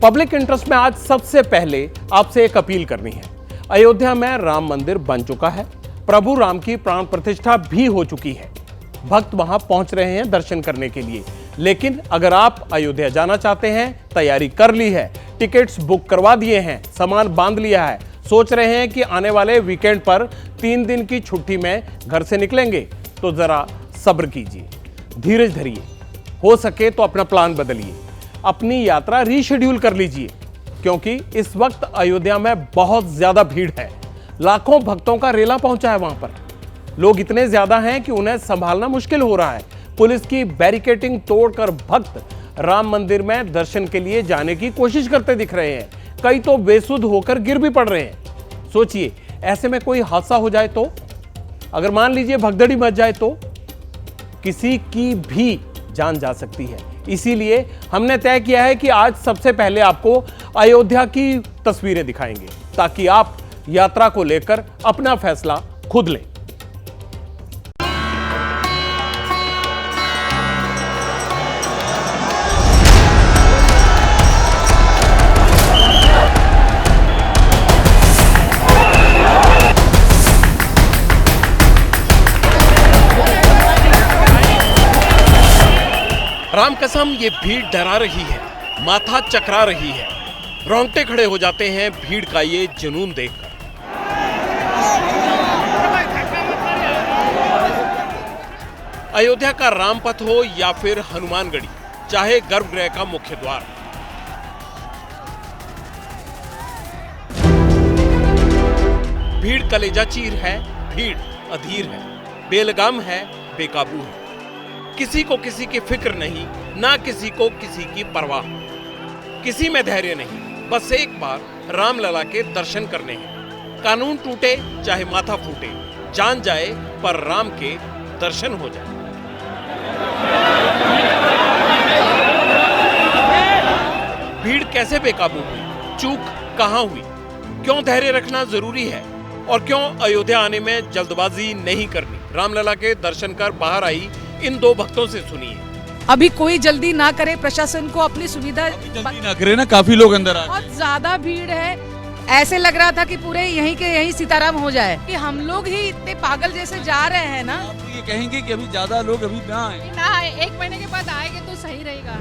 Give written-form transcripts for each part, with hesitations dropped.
Public interest में आज सबसे पहले आपसे एक अपील करनी है। अयोध्या में राम मंदिर बन चुका है, प्रभु राम की प्राण प्रतिष्ठा भी हो चुकी है। भक्त वहां पहुंच रहे हैं दर्शन करने के लिए। लेकिन अगर आप अयोध्या जाना चाहते हैं, तैयारी कर ली है, टिकट्स बुक करवा दिए हैं, सामान बांध लिया है, सोच रहे हैं कि आने वाले वीकेंड पर 3 दिन की छुट्टी में घर से निकलेंगे, तो जरा सब्र कीजिए, धीरज धरिए। हो सके तो अपना प्लान बदलिए, अपनी यात्रा रीशेड्यूल कर लीजिए, क्योंकि इस वक्त अयोध्या में बहुत ज्यादा भीड़ है। लाखों भक्तों का रेला पहुंचा है वहां पर। लोग इतने ज्यादा हैं कि उन्हें संभालना मुश्किल हो रहा है। पुलिस की बैरिकेडिंग तोड़कर भक्त राम मंदिर में दर्शन के लिए जाने की कोशिश करते दिख रहे हैं। कई तो बेसुध होकर गिर भी पड़ रहे हैं। सोचिए, ऐसे में कोई हादसा हो जाए तो, अगर मान लीजिए भगदड़ी मच जाए तो किसी की भी जान जा सकती है। इसीलिए हमने तय किया है कि आज सबसे पहले आपको अयोध्या की तस्वीरें दिखाएंगे, ताकि आप यात्रा को लेकर अपना फैसला खुद लें। राम कसम, ये भीड़ डरा रही है, माथा चकरा रही है, रोंगटे खड़े हो जाते हैं भीड़ का ये जुनून देखकर। अयोध्या का रामपथ हो या फिर हनुमानगढ़ी, चाहे गर्भगृह का मुख्य द्वार, भीड़ कलेजा चीर है, भीड़ अधीर है, बेलगाम है, बेकाबू है। किसी को किसी की फिक्र नहीं, ना किसी को किसी की परवाह, किसी में धैर्य नहीं, बस एक बार रामलला के दर्शन करने हैं। कानून टूटे चाहे माथा फूटे, जान जाए पर राम के दर्शन हो जाए। भीड़ कैसे बेकाबू हुई, चूक कहां हुई, क्यों धैर्य रखना जरूरी है और क्यों अयोध्या आने में जल्दबाजी नहीं करनी। रामलला के दर्शन कर बाहर आई इन दो भक्तों से सुनिए। अभी कोई जल्दी ना करे, प्रशासन को अपनी सुविधा जल्दी ना करे ना, काफी लोग अंदर आ रहे हैं। बहुत ज्यादा भीड़ है, ऐसे लग रहा था कि पूरे यहीं के यहीं सीताराम हो जाए। कि हम लोग ही इतने पागल जैसे जा रहे हैं ना। आप ये कहेंगे कि अभी ज्यादा लोग अभी ना आए, 1 महीने के बाद आएंगे तो सही रहेगा।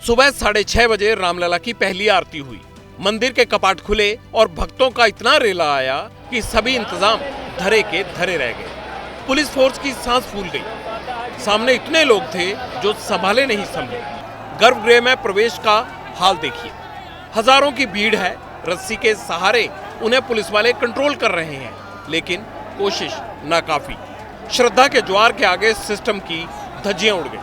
सुबह 6:30 बजे रामलला की पहली आरती हुई। मंदिर के कपाट खुले और भक्तों का इतना रेला आया कि सभी इंतजाम धरे के धरे रह गए। पुलिस फोर्स की सांस फूल गई। सामने इतने लोग थे जो संभाले नहीं संभले। गर्भगृह में प्रवेश का हाल देखिए, हजारों की भीड़ है, रस्सी के सहारे उन्हें पुलिस वाले कंट्रोल कर रहे हैं, लेकिन कोशिश नाकाफी। श्रद्धा के ज्वार के आगे सिस्टम की धज्जियां उड़ गई।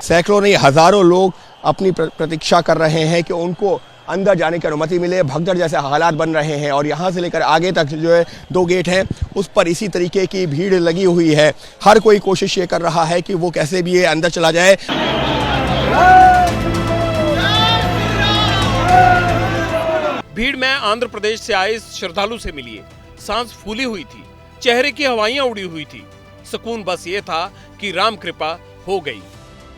सैकड़ों नहीं हजारों लोग अपनी प्रतीक्षा कर रहे हैं कि उनको अंदर जाने की अनुमति मिले। भगदड़ जैसे हालात बन रहे हैं और यहाँ से लेकर आगे तक जो है 2 गेट हैं, उस पर इसी तरीके की भीड़ लगी हुई है। हर कोई कोशिश ये कर रहा है कि वो कैसे भी ये अंदर चला जाए। भीड़ में आंध्र प्रदेश से आए श्रद्धालु से मिलिए। सांस फूली हुई थी, चेहरे की हवाइयां उड़ी हुई थी। सुकून बस ये था कि राम कृपा हो गई।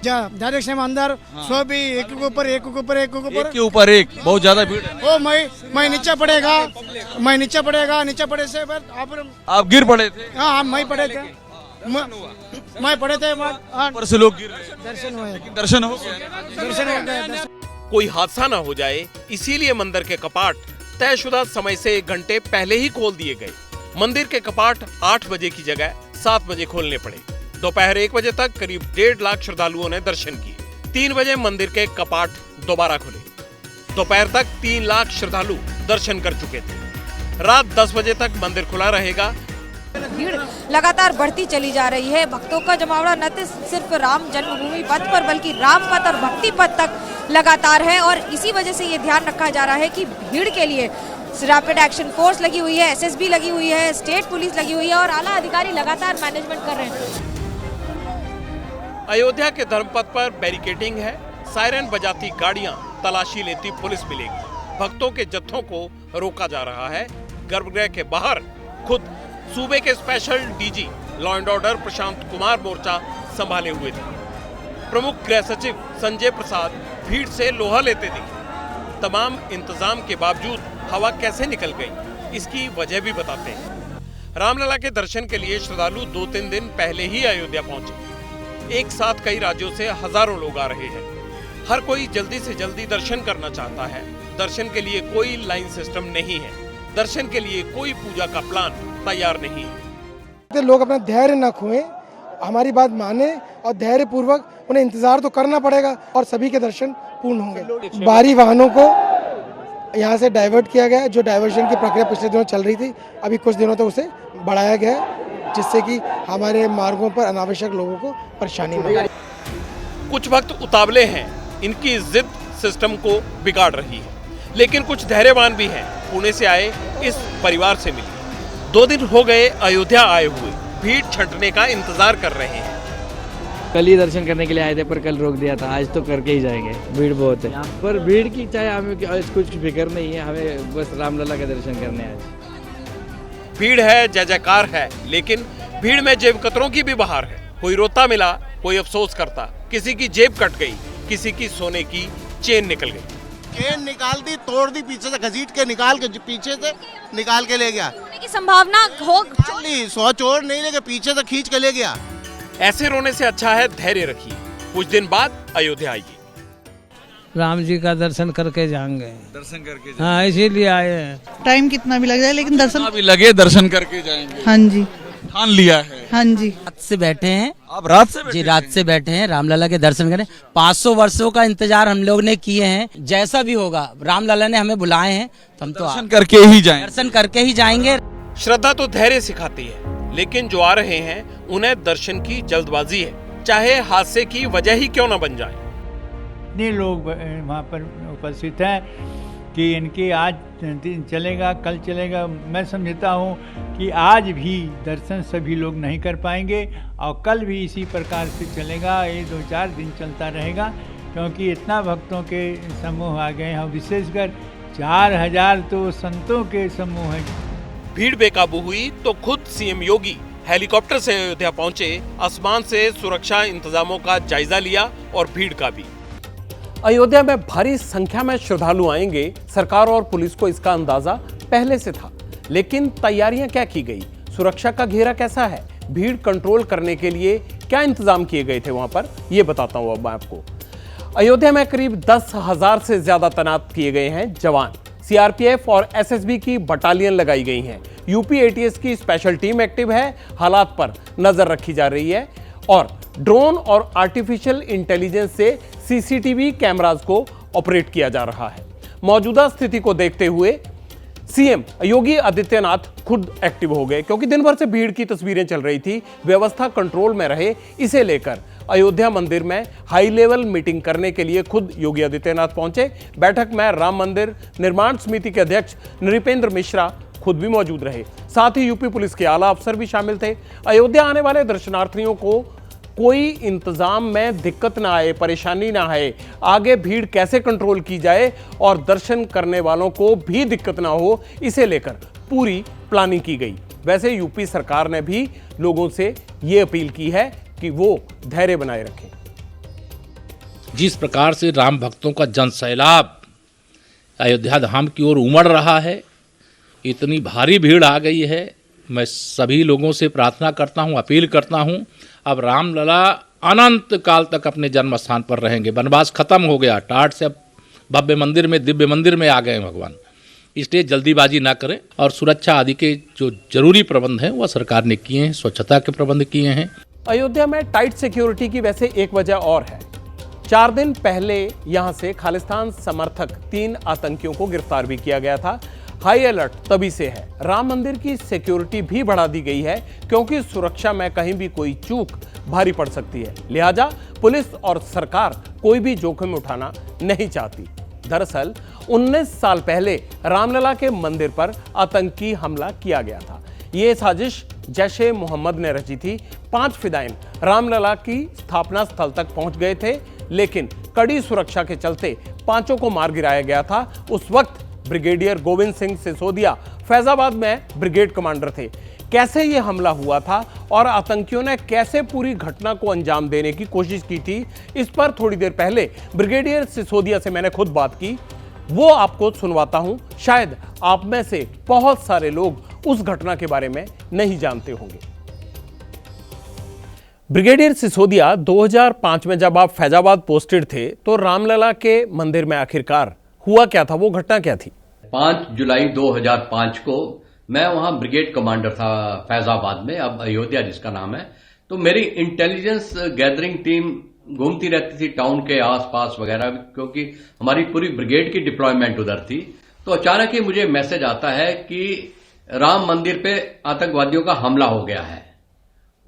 डायरेक्शन में अंदर सो भी एक के ऊपर एक बहुत ज्यादा भीड़ है। ओ मैं नीचे पड़ेगा, नीचे पड़े से आप गिर पड़े थे? हाँ, मैं पड़े थे, मैं पड़े थे। ऊपर से लोग गिर रहे, दर्शन हो गया। कोई हादसा ना हो जाए, इसीलिए मंदिर के कपाट तयशुदा समय से 1 घंटे पहले ही खोल दिए गए। मंदिर के कपाट 8 बजे की जगह 7 बजे खोलने पड़े। दोपहर 1 बजे तक करीब 1.5 लाख श्रद्धालुओं ने दर्शन किए। 3 बजे मंदिर के कपाट दोबारा खुले। दोपहर तक 3 लाख श्रद्धालु दर्शन कर चुके थे। रात 10 बजे तक मंदिर खुला रहेगा। भीड़ लगातार बढ़ती चली जा रही है। भक्तों का जमावड़ा न सिर्फ राम जन्मभूमि पथ पर बल्कि राम पथ और भक्ति पथ तक लगातार है और इसी वजह से ये ध्यान रखा जा रहा है कि भीड़ के लिए रैपिड एक्शन फोर्स लगी हुई है, एसएसबी लगी हुई है, स्टेट पुलिस लगी हुई है और आला अधिकारी लगातार मैनेजमेंट कर रहे हैं। अयोध्या के धर्मपथ पर बैरिकेडिंग है, सायरन बजाती गाड़ियां, तलाशी लेती पुलिस मिलेगी। भक्तों के जत्थों को रोका जा रहा है। गर्भगृह के बाहर खुद सूबे के special DG law and order Prashant Kumar मोर्चा संभाले हुए थे। प्रमुख गृह सचिव संजय प्रसाद भीड़ से लोहा लेते दिखे। तमाम इंतजाम के बावजूद हवा कैसे निकल गई, इसकी वजह भी बताते हैं। रामलला के दर्शन के लिए श्रद्धालु 2-3 दिन पहले ही अयोध्या पहुंचे। एक साथ कई राज्यों से हजारों लोग आ रहे हैं। हर कोई जल्दी से जल्दी दर्शन करना चाहता है। दर्शन के लिए कोई लाइन सिस्टम नहीं है। दर्शन के लिए कोई पूजा का प्लान तैयार नहीं है। लोग अपना धैर्य न खोएं, हमारी बात माने और धैर्य पूर्वक उन्हें इंतजार तो करना पड़ेगा और सभी के दर्शन पूर्ण होंगे। भारी वाहनों को यहाँ से डाइवर्ट किया गया, जो डाइवर्शन की प्रक्रिया पिछले दिनों चल रही थी, अभी कुछ दिनों तक उसे बढ़ाया गया है, जिससे कि हमारे मार्गों पर अनावश्यक लोगों को परेशानी न हो। कुछ भक्त उतावले हैं, इनकी जिद सिस्टम को बिगाड़ रही है, लेकिन कुछ धैर्यवान भी हैं। पुणे से आए इस परिवार से मिली। 2 दिन हो गए अयोध्या आए हुए, भीड़ छंटने का इंतजार कर रहे हैं। कल ही दर्शन करने के लिए आए थे, पर कल रोक दिया था। आज तो करके ही जाएंगे, भीड़ बहुत है। पर भीड़ की चाहे हमें कुछ फिक्र नहीं है, हमें बस रामलला के दर्शन करने हैं आज। भीड़ है, जय जयकार है, लेकिन भीड़ में जेब कतरों की भी बहार है। कोई रोता मिला, कोई अफसोस करता, किसी की जेब कट गई, किसी की सोने की चेन निकल गई। चेन निकाल दी, तोड़ दी, पीछे से घसीट के निकाल के पीछे से निकाल के ले गया। की संभावना हो 100 चोर नहीं लेके पीछे से खींच के ले गया। ऐसे रोने से अच्छा है धैर्य रखिए, कुछ दिन बाद अयोध्या आइए। राम जी का दर्शन करके जाएंगे। दर्शन करके हाँ, इसीलिए आए हैं। टाइम कितना भी लग जाए, लेकिन दर्शन भी लगे, दर्शन करके जाएंगे। हाँ जी, ठान लिया है। हाँ जी। रात से बैठे हैं। आप रात से बैठे जी, रात से बैठे हैं रामलला के दर्शन करें। 500 वर्षों का इंतजार हम लोग ने किए हैं। जैसा भी होगा, रामलला ने हमें बुलाए हैं, तो हम तो दर्शन करके ही जाएंगे। दर्शन करके ही जाएंगे। श्रद्धा तो धैर्य सिखाती है, लेकिन जो आ रहे हैं उन्हें दर्शन की जल्दबाजी है, चाहे हादसे की वजह ही क्यों न बन जाए। इतने लोग वहाँ पर उपस्थित हैं कि इनके आज दिन चलेगा, कल चलेगा। मैं समझता हूँ कि आज भी दर्शन सभी लोग नहीं कर पाएंगे और कल भी इसी प्रकार से चलेगा। ये 2-4 दिन चलता रहेगा, क्योंकि इतना भक्तों के समूह आ गए हैं। विशेषकर 4000 तो संतों के समूह हैं। भीड़ बेकाबू हुई तो खुद सीएम योगी हेलीकॉप्टर से अयोध्या पहुंचे, आसमान से सुरक्षा इंतजामों का जायजा लिया और भीड़ का भी। अयोध्या में भारी संख्या में श्रद्धालु आएंगे, सरकार और पुलिस को इसका अंदाजा पहले से था, लेकिन तैयारियां क्या की गई, सुरक्षा का घेरा कैसा है, भीड़ कंट्रोल करने के लिए क्या इंतजाम किए गए थे वहां पर, ये बताता हूं अब मैं आपको। अयोध्या में करीब 10,000 से ज्यादा तैनात किए गए हैं जवान। सीआरपीएफ और एसएसबी की बटालियन लगाई गई हैं। यूपी एटीएस की स्पेशल टीम एक्टिव है, हालात पर नजर रखी जा रही है और ड्रोन और आर्टिफिशियल इंटेलिजेंस से सीसीटीवी कैमरास को ऑपरेट किया जा रहा है। मौजूदा स्थिति को देखते हुए सीएम योगी आदित्यनाथ खुद एक्टिव हो गए, क्योंकि दिन भर से भीड़ की तस्वीरें चल रही थी। व्यवस्था कंट्रोल में रहे, इसे लेकर अयोध्या मंदिर में हाई लेवल मीटिंग करने के लिए खुद योगी आदित्यनाथ पहुंचे। बैठक में राम मंदिर निर्माण समिति के अध्यक्ष नृपेंद्र मिश्रा खुद भी मौजूद रहे, साथ ही यूपी पुलिस के आला अफसर भी शामिल थे। अयोध्या आने वाले दर्शनार्थियों को कोई इंतजाम में दिक्कत ना आए, परेशानी ना आए, आगे भीड़ कैसे कंट्रोल की जाए और दर्शन करने वालों को भी दिक्कत ना हो, इसे लेकर पूरी प्लानिंग की गई। वैसे यूपी सरकार ने भी लोगों से ये अपील की है कि वो धैर्य बनाए रखें। जिस प्रकार से राम भक्तों का जनसैलाब अयोध्या धाम की ओर उमड़ रहा है, इतनी भारी भीड़ आ गई है, मैं सभी लोगों से प्रार्थना करता हूं, अपील करता हूं, अब रामलला अनंत काल तक अपने जन्म स्थान पर रहेंगे। वनवास खत्म हो गया, टाट से अब भव्य मंदिर में, दिव्य मंदिर में आ गए भगवान। इसलिए जल्दीबाजी ना करें और सुरक्षा आदि के जो जरूरी प्रबंध हैं वह सरकार ने किए हैं, स्वच्छता के प्रबंध किए हैं। अयोध्या में टाइट सिक्योरिटी की वैसे एक वजह और है। 4 दिन पहले यहां से खालिस्तान समर्थक 3 आतंकियों को गिरफ्तार भी किया गया था। हाई अलर्ट तभी से है। राम मंदिर की सिक्योरिटी भी बढ़ा दी गई है, क्योंकि सुरक्षा में कहीं भी कोई चूक भारी पड़ सकती है। लिहाजा पुलिस और सरकार कोई भी जोखिम उठाना नहीं चाहती। दरअसल 19 साल पहले रामलला के मंदिर पर आतंकी हमला किया गया था। ये साजिश जैश-ए मोहम्मद ने रची थी। 5 फिदायीन रामलला की स्थापना स्थल तक पहुंच गए थे, लेकिन कड़ी सुरक्षा के चलते 5 को मार गिराया गया था। उस वक्त ब्रिगेडियर गोविंद सिंह सिसोदिया फैजाबाद में ब्रिगेड कमांडर थे। कैसे ये हमला हुआ था और आतंकियों ने कैसे पूरी घटना को अंजाम देने की कोशिश की थी, इस पर थोड़ी देर पहले ब्रिगेडियर सिसोदिया से मैंने खुद बात की। वो आपको सुनवाता हूं। शायद आप में से बहुत सारे लोग उस घटना के बारे में नहीं जानते होंगे। ब्रिगेडियर सिसोदिया, 2005 में जब आप फैजाबाद पोस्टेड थे तो रामलला के मंदिर में आखिरकार हुआ क्या था, वो घटना क्या थी? 5 जुलाई 2005 को मैं वहां ब्रिगेड कमांडर था फैजाबाद में, अब अयोध्या जिसका नाम है। तो मेरी इंटेलिजेंस गैदरिंग टीम घूमती रहती थी टाउन के आसपास वगैरह, क्योंकि हमारी पूरी ब्रिगेड की डिप्लॉयमेंट उधर थी। तो अचानक ही मुझे मैसेज आता है कि राम मंदिर पे आतंकवादियों का हमला हो गया है।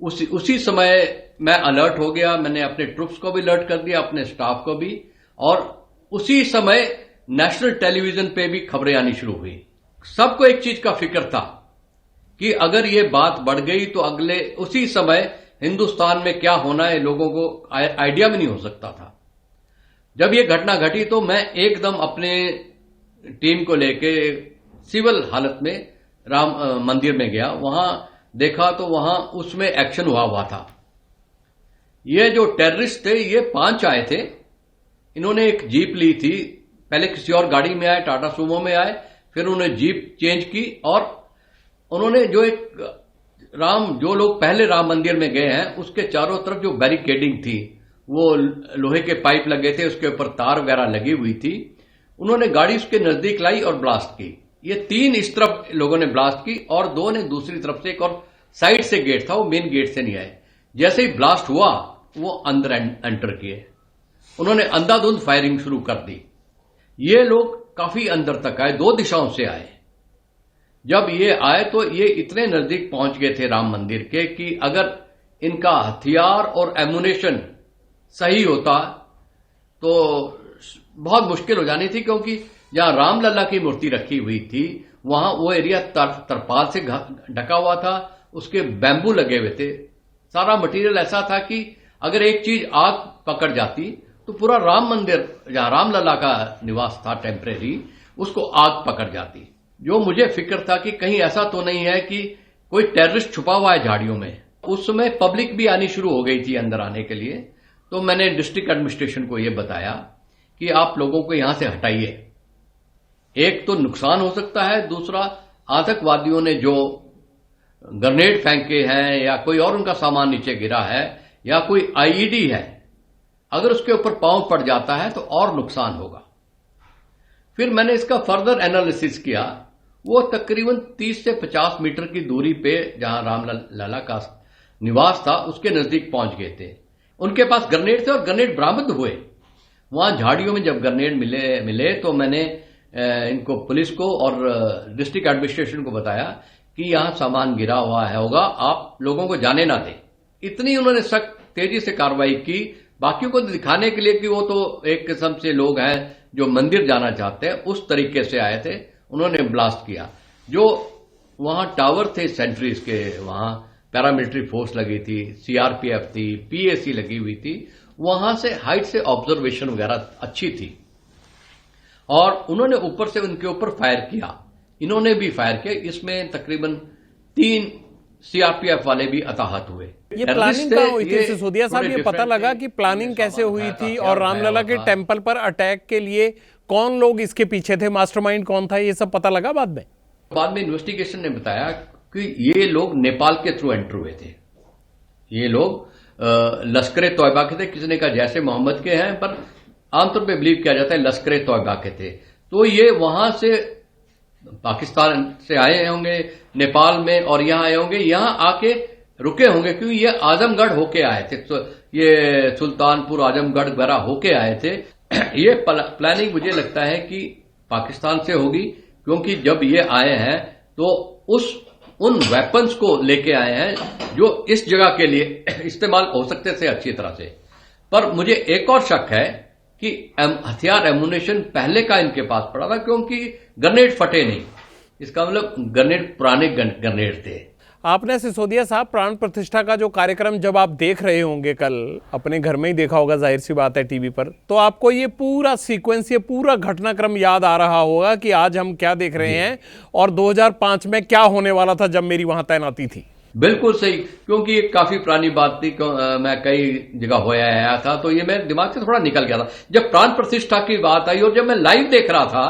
उसी समय मैं अलर्ट हो गया। मैंने अपने ट्रुप्स को भी अलर्ट कर दिया, अपने स्टाफ को भी, और उसी समय नेशनल टेलीविजन पे भी खबरें आनी शुरू हुई। सबको एक चीज का फिक्र था कि अगर ये बात बढ़ गई तो अगले उसी समय हिंदुस्तान में क्या होना है लोगों को आइडिया भी नहीं हो सकता था। जब ये घटना घटी तो मैं एकदम अपने टीम को लेके सिविल हालत में राम मंदिर में गया। वहां देखा तो वहां उसमें एक्शन हुआ था। ये जो टेररिस्ट थे ये 5 आए थे। इन्होंने एक जीप ली थी, पहले किसी और गाड़ी में आए, टाटा सूमो में आए, फिर उन्होंने जीप चेंज की और उन्होंने जो लोग पहले राम मंदिर में गए हैं उसके चारों तरफ जो बैरिकेडिंग थी, वो लोहे के पाइप लगे थे, उसके ऊपर तार वगैरह लगी हुई थी। उन्होंने गाड़ी उसके नजदीक लाई और ब्लास्ट की। ये 3 इस तरफ लोगों ने ब्लास्ट की और 2 ने दूसरी तरफ से, एक और साइड से गेट था, वो मेन गेट से नहीं आए। जैसे ही ब्लास्ट हुआ वो अंदर एंटर किए। उन्होंने अंधाधुंध फायरिंग शुरू कर दी। ये लोग काफी अंदर तक आए, 2 दिशाओं से आए। जब ये आए तो ये इतने नजदीक पहुंच गए थे राम मंदिर के कि अगर इनका हथियार और एमुनेशन सही होता तो बहुत मुश्किल हो जानी थी, क्योंकि जहां रामलला की मूर्ति रखी हुई थी वहां वो एरिया तरपाल से ढका हुआ था, उसके बैम्बू लगे हुए थे। सारा मटेरियल ऐसा था कि अगर एक चीज आग पकड़ जाती तो पूरा राम मंदिर, जहां रामलला का निवास था टेम्परेरी, उसको आग पकड़ जाती। जो मुझे फिक्र था कि कहीं ऐसा तो नहीं है कि कोई टेररिस्ट छुपा हुआ है झाड़ियों में। उस समय पब्लिक भी आनी शुरू हो गई थी अंदर आने के लिए। तो मैंने डिस्ट्रिक्ट एडमिनिस्ट्रेशन को यह बताया कि आप लोगों को यहां से हटाइए। एक तो नुकसान हो सकता है, दूसरा आतंकवादियों ने जो ग्रेनेड फेंके हैं या कोई और उनका सामान नीचे गिरा है या कोई आईईडी है, अगर उसके ऊपर पांव पड़ जाता है तो और नुकसान होगा। फिर मैंने इसका फर्दर एनालिसिस किया। वो तकरीबन 30 से 50 मीटर की दूरी पे जहां रामलला का निवास था उसके नजदीक पहुंच गए थे। उनके पास ग्रेनेड थे और ग्रेनेड बरामद हुए। वहां झाड़ियों में जब ग्रेनेड मिले तो मैंने इनको, पुलिस को और डिस्ट्रिक्ट एडमिनिस्ट्रेशन को बताया कि यहां सामान गिरा हुआ होगा, आप लोगों को जाने ना दें। इतनी उन्होंने सख्त तेजी से कार्रवाई की, बाकियों को दिखाने के लिए कि वो तो एक किस्म से लोग हैं जो मंदिर जाना चाहते हैं, उस तरीके से आए थे। उन्होंने ब्लास्ट किया। जो वहां टावर थे सेंट्रीज के, वहां पैरामिलिट्री फोर्स लगी थी, सीआरपीएफ थी, पीएसी लगी हुई थी। वहां से हाइट से ऑब्जर्वेशन वगैरह अच्छी थी और उन्होंने ऊपर से उनके ऊपर फायर किया। इन्होंने भी फायर किया। इसमें तकरीबन 3 सीआरपीएफ वाले भी हताहत हुए। ये प्लानिंग कहाँ हुई थी सिसोदिया साहब? ये पता लगा कि प्लानिंग कैसे हुई थी और रामलला के टेम्पल पर अटैक के लिए कौन लोग इसके पीछे थे, मास्टरमाइंड कौन था, ये सब पता लगा बाद में? बाद में इन्वेस्टिगेशन ने बताया कि ये लोग नेपाल के थ्रू एंटर हुए थे। ये लोग लश्कर तोयबा के थे। किसी ने कहा जैसे मोहम्मद के हैं, पर आमतौर पर बिलीव किया जाता है लश्कर तोयबा के थे। तो ये वहां से पाकिस्तान से आए होंगे, नेपाल में, और यहां आए होंगे, यहां आके रुके होंगे, क्योंकि ये आजमगढ़ होके आए थे। तो ये सुल्तानपुर, आजमगढ़ वगैरह होके आए थे। ये प्लानिंग मुझे लगता है कि पाकिस्तान से होगी, क्योंकि जब ये आए हैं तो उन वेपन्स को लेके आए हैं जो इस जगह के लिए इस्तेमाल हो सकते थे अच्छी तरह से। पर मुझे एक और शक है कि हथियार एमुनेशन पहले का इनके पास पड़ा था, क्योंकि ग्रेनेड फटे नहीं। इसका मतलब ग्रेनेड पुराने ग्रेनेड थे। आपने सिसोदिया साहब प्राण प्रतिष्ठा का जो कार्यक्रम जब आप देख रहे होंगे, कल अपने घर में ही देखा होगा, जाहिर सी बात है टीवी पर, तो आपको ये पूरा सीक्वेंस, ये पूरा घटनाक्रम याद आ रहा होगा कि आज हम क्या देख रहे हैं और 2005 में क्या होने वाला था जब मेरी वहां तैनाती थी। बिल्कुल सही, क्योंकि ये काफी पुरानी बात थी। मैं कई जगह होया आया था, तो ये मेरे दिमाग से थोड़ा निकल गया था। जब प्राण प्रतिष्ठा की बात आई और जब मैं लाइव देख रहा था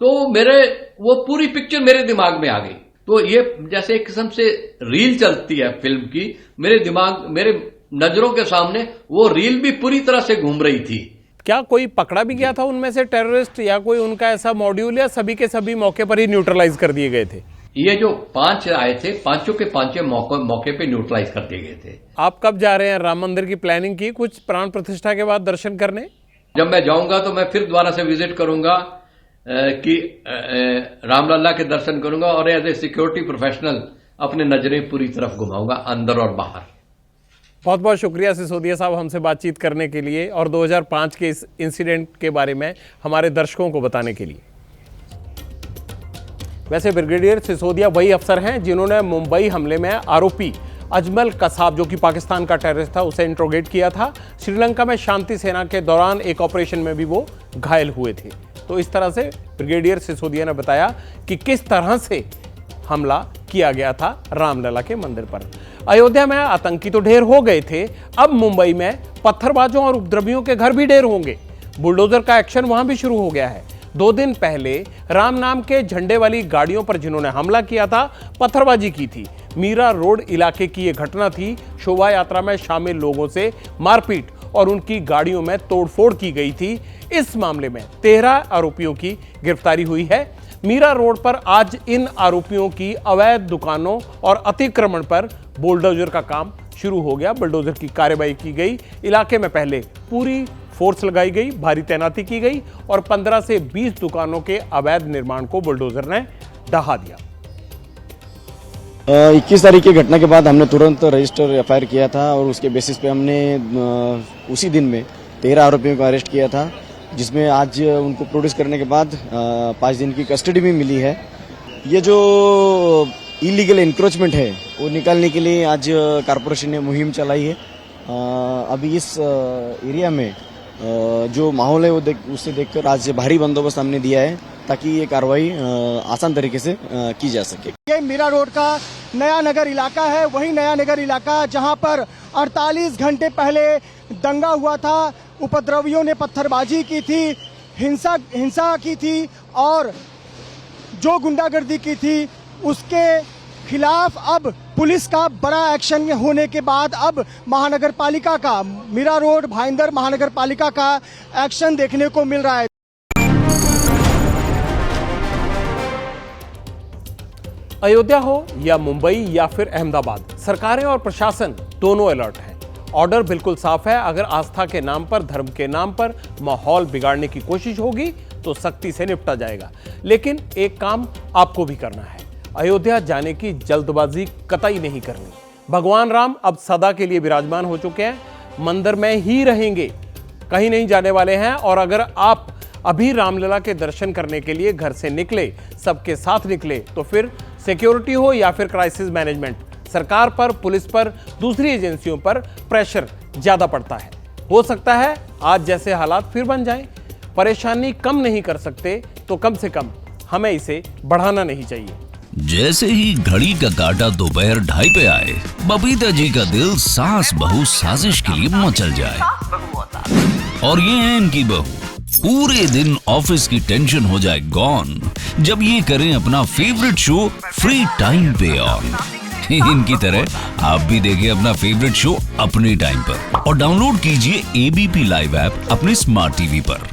तो मेरे वो पूरी पिक्चर मेरे दिमाग में आ गई। तो ये जैसे एक किस्म से रील चलती है फिल्म की, मेरे नजरों के सामने वो रील भी पूरी तरह से घूम रही थी। क्या कोई पकड़ा भी गया था उनमें से टेररिस्ट, या कोई उनका ऐसा मॉड्यूल, या सभी के सभी मौके पर ही न्यूट्रलाइज कर दिए गए थे? ये जो 5 आए थे, पांचों के पांचों मौके पे न्यूट्रलाइज कर दिए गए थे। आप कब जा रहे हैं? राम मंदिर की प्लानिंग की कुछ प्राण प्रतिष्ठा के बाद दर्शन करने? जब मैं जाऊंगा तो मैं फिर दोबारा से विजिट करूंगा कि रामलला के दर्शन करूंगा और एज ए सिक्योरिटी प्रोफेशनल अपने नजरें पूरी तरफ घुमाऊंगा, अंदर और बाहर। बहुत बहुत शुक्रिया सिसोदिया साहब हमसे बातचीत करने के लिए और 2005 के इस इंसिडेंट के बारे में हमारे दर्शकों को बताने के लिए। वैसे ब्रिगेडियर सिसोदिया वही अफसर हैं जिन्होंने मुंबई हमले में आरोपी अजमल कसाब, जो कि पाकिस्तान का टेररिस्ट था, उसे इंट्रोगेट किया था। श्रीलंका में शांति सेना के दौरान एक ऑपरेशन में भी वो घायल हुए थे। तो इस तरह से ब्रिगेडियर सिसोदिया ने बताया कि किस तरह से हमला किया गया था रामलला के मंदिर पर। अयोध्या में आतंकी तो ढेर हो गए थे, अब मुंबई में पत्थरबाजों और उपद्रवियों के घर भी ढेर होंगे। बुलडोजर का एक्शन वहां भी शुरू हो गया है। 2 दिन पहले राम नाम के झंडे वाली गाड़ियों पर जिन्होंने हमला किया था, पत्थरबाजी की थी। मीरा रोड इलाके की यह घटना थी। शोभा यात्रा में शामिल लोगों से मारपीट और उनकी गाड़ियों में तोड़फोड़ की गई थी। इस मामले में 13 आरोपियों की गिरफ्तारी हुई है। मीरा रोड पर आज इन आरोपियों की अवैध दुकानों और अतिक्रमण पर बुलडोजर का काम शुरू हो गया। बुलडोजर की कार्रवाई की गई। इलाके में पहले पूरी फोर्स लगाई गई, भारी तैनाती की गई और 15 से 20 दुकानों के अवैध निर्माण को बुलडोजर ने ढहा दिया। 21 तारीख की घटना के बाद हमने तुरंत रजिस्टर एफआईआर किया था और उसके बेसिस पे हमने उसी दिन में 13 आरोपियों को अरेस्ट किया था, जिसमें आज उनको प्रोड्यूस करने के बाद 5 दिन की कस्टडी भी मिली है। ये जो इलीगल इंक्रोचमेंट है वो निकालने के लिए आज कारपोरेशन ने मुहिम चलाई है। अभी इस एरिया में जो माहौल है वो उससे देखकर आज भारी बंदोबस्त हमने दिया है ताकि ये कार्रवाई आसान तरीके से की जा सके। ये मीरा रोड का नया नगर इलाका है, वही नया नगर इलाका जहां पर 48 घंटे पहले दंगा हुआ था, उपद्रवियों ने पत्थरबाजी की थी, हिंसा की थी और जो गुंडागर्दी की थी उसके खिलाफ अब पुलिस का बड़ा एक्शन होने के बाद अब महानगर पालिका का, मीरा रोड भाईंदर महानगर पालिका का एक्शन देखने को मिल रहा है। अयोध्या हो या मुंबई या फिर अहमदाबाद, सरकारें और प्रशासन दोनों अलर्ट हैं। ऑर्डर बिल्कुल साफ है। अगर आस्था के नाम पर, धर्म के नाम पर माहौल बिगाड़ने की कोशिश होगी तो सख्ती से निपटा जाएगा। लेकिन एक काम आपको भी करना है, अयोध्या जाने की जल्दबाजी कतई नहीं करनी। भगवान राम अब सदा के लिए विराजमान हो चुके हैं, मंदिर में ही रहेंगे, कहीं नहीं जाने वाले हैं। और अगर आप अभी रामलला के दर्शन करने के लिए घर से निकले, सबके साथ निकले, तो फिर सिक्योरिटी हो या फिर क्राइसिस मैनेजमेंट, सरकार पर, पुलिस पर, दूसरी एजेंसियों पर प्रेशर ज्यादा पड़ता है। हो सकता है आज जैसे हालात फिर बन जाएं। परेशानी कम नहीं कर सकते तो कम से कम हमें इसे बढ़ाना नहीं चाहिए। जैसे ही घड़ी का काटा दोपहर 2:30 पे आए, बबीता जी का दिल सास बहू साजिश के लिए मचल जाए। और ये है इनकी बहू, पूरे दिन ऑफिस की टेंशन हो जाए गॉन जब ये करें अपना फेवरेट शो फ्री टाइम पे ऑन। इनकी तरह आप भी देखें अपना फेवरेट शो अपने टाइम पर और डाउनलोड कीजिए एबीपी लाइव ऐप अपने स्मार्ट टीवी पर।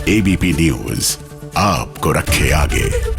एबीपी न्यूज आपको रखे आगे।